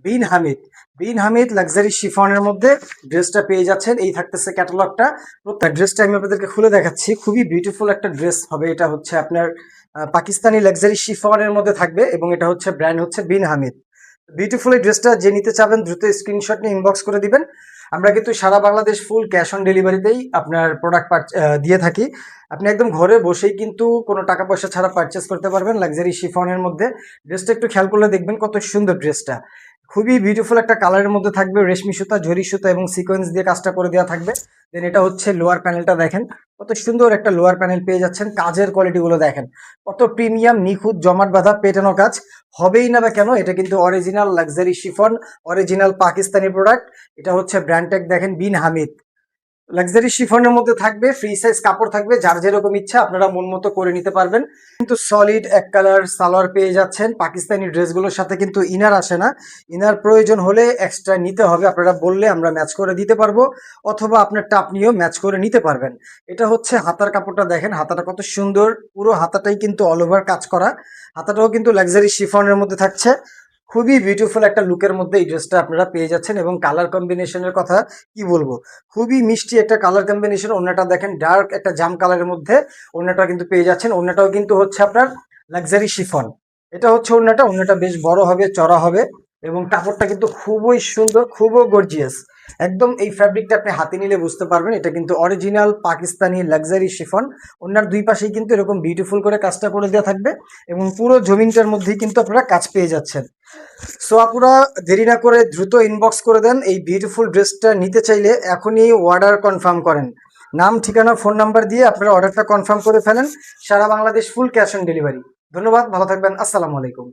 বিন হামিদ। বিন Hamid luxury শিফনের মধ্যে ড্রেসটা পেয়ে যাচ্ছেন। এই থাকতেছে ক্যাটালগটা। প্রত্যেক ড্রেসটা আমি আপনাদেরকে খুলে দেখাচ্ছি। খুবই বিউটিফুল একটা ড্রেস হবে। এটা হচ্ছে আপনার পাকিস্তানি লাক্সারি শিফনের মধ্যে থাকবে এবং এটা হচ্ছে ব্র্যান্ড হচ্ছে বিন হামিদ। বিউটিফুল এই ড্রেসটা যে নিতে চাবেন দ্রুত স্ক্রিনশট নিয়ে ইনবক্স করে দিবেন। আমরা কিন্তু সারা বাংলাদেশ ফুল ক্যাশ অন ডেলিভারিতেই আপনার প্রোডাক্ট দিয়ে থাকি। আপনি একদম ঘরে বসেই কিন্তু কোনো টাকা পয়সা ছাড়া পারচেস করতে পারবেন লাক্সারি শিফনের মধ্যে। ড্রেসটা একটু খেয়াল করলে দেখবেন কত সুন্দর ড্রেসটা। খুবই বিউটিফুল একটা কালারের মধ্যে থাকবে। রেশমি সুতা, জরি সুতা এবং সিকোয়েন্স দিয়ে কাজটা করে দেওয়া থাকবে। দেন এটা হচ্ছে লোয়ার প্যানেলটা দেখেন, কত সুন্দর একটা লোয়ার প্যানেল পেয়ে যাচ্ছেন। কাজের কোয়ালিটিগুলো দেখেন, কত প্রিমিয়াম, নিখুঁত, জমাট বাঁধা, পেটানো কাজ। হবেই না বা কেন, এটা কিন্তু original luxury chiffon, original Pakistani product. এটা হচ্ছে ব্র্যান্ড ট্যাগ দেখেন, বিন হামিদ। লাক্সারি শিফনের মধ্যে থাকবে, ফ্রি সাইজ কাপড় থাকবে, যার যেরকম ইচ্ছা আপনারা মন মতো করে নিতে পারবেন। কিন্তু সলিড এক কালার সালোয়ার পেয়ে যাচ্ছেন। পাকিস্তানি ড্রেসগুলোর সাথে কিন্তু ইনার আসে না। ইনার প্রয়োজন হলে এক্সট্রা নিতে হবে, আপনারা বললে আমরা ম্যাচ করে দিতে পারবো, অথবা আপনার টাপ নিয়েও ম্যাচ করে নিতে পারবেন। এটা হচ্ছে হাতার কাপড়টা দেখেন, হাতাটা কত সুন্দর। পুরো হাতাটাই কিন্তু অল ওভার কাজ করা। হাতাটাও কিন্তু লাক্সারি শিফনের মধ্যে থাকছে। খুবই বিউটিফুল একটা লুকের মধ্যে এই ড্রেসটা আপনারা পেয়ে যাচ্ছেন। এবং কালার কম্বিনেশনের কথা কি বলবো, খুবই মিষ্টি একটা কালার কম্বিনেশন। ওড়নাটা দেখেন, ডার্ক একটা জাম কালারের মধ্যে ওড়নাটা কিন্তু পেয়ে যাচ্ছেন। ওড়নাটাও কিন্তু হচ্ছে আপনার লাক্সারি শিফন। এটা হচ্ছে ওড়নাটা। ওড়নাটা বেশ বড় হবে, চড়া হবে এবং কাপড়টা কিন্তু খুবই সুন্দর, খুবই গর্জিয়াস। একদম এই ফ্যাব্রিকটা আপনি হাতে নিলে বুঝতে পারবেন এটা কিন্তু অরিজিনাল পাকিস্তানি লাক্সারি শিফন। ওনার দুই পাশেই কিন্তু এরকম বিউটিফুল করে কাজটা করে দেওয়া থাকবে এবং পুরো জমিনটার মধ্যেই কিন্তু আপনারা কাজ পেয়ে যাচ্ছেন। সো আপুরা, দেরি না করে দ্রুত ইনবক্স করে দেন। এই বিউটিফুল ড্রেসটা নিতে চাইলে এখনই অর্ডার কনফার্ম করেন। নাম, ঠিকানা, ফোন নাম্বার দিয়ে আপনারা অর্ডারটা কনফার্ম করে ফেলেন। সারা Bangladesh full cash on delivery. ধন্যবাদ, ভালো থাকবেন। আসসালামু আলাইকুম।